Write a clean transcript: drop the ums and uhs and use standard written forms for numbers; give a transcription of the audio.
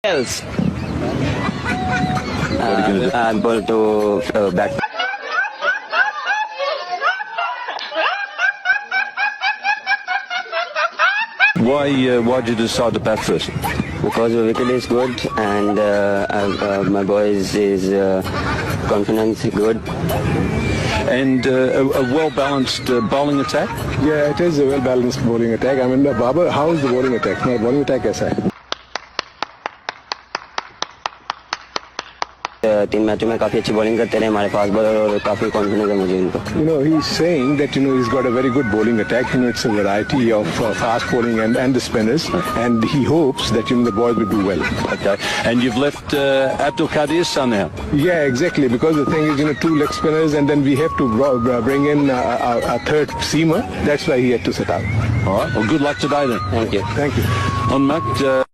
else? What are you going to do? I'm going to bat. Why did you decide to bat first? Because the wicket is good and my boys is confidence good. And a well-balanced bowling attack? Yeah, it is a well-balanced bowling attack. I mean, Babar, how is the bowling attack? No, bowling attack कैसा है? 3 मैचों में काफी अच्छी bowling करते रहे हमारे fast bowler और काफी कॉन्फिडेंस है मुझे इनको. You know, he's saying that, you know, he's got a very good bowling attack. You know, it's a variety of fast bowling and the spinners. And he hopes that, you know, the boys will do well. Okay. And you've left Abdul Qadir's son out? Yeah, exactly. Because the thing is, you know, 2 leg spinners and then we have to bring in a third seamer. That's why he had to sit out. All right. Well, good luck today then. Thank you. Thank you. On Matt...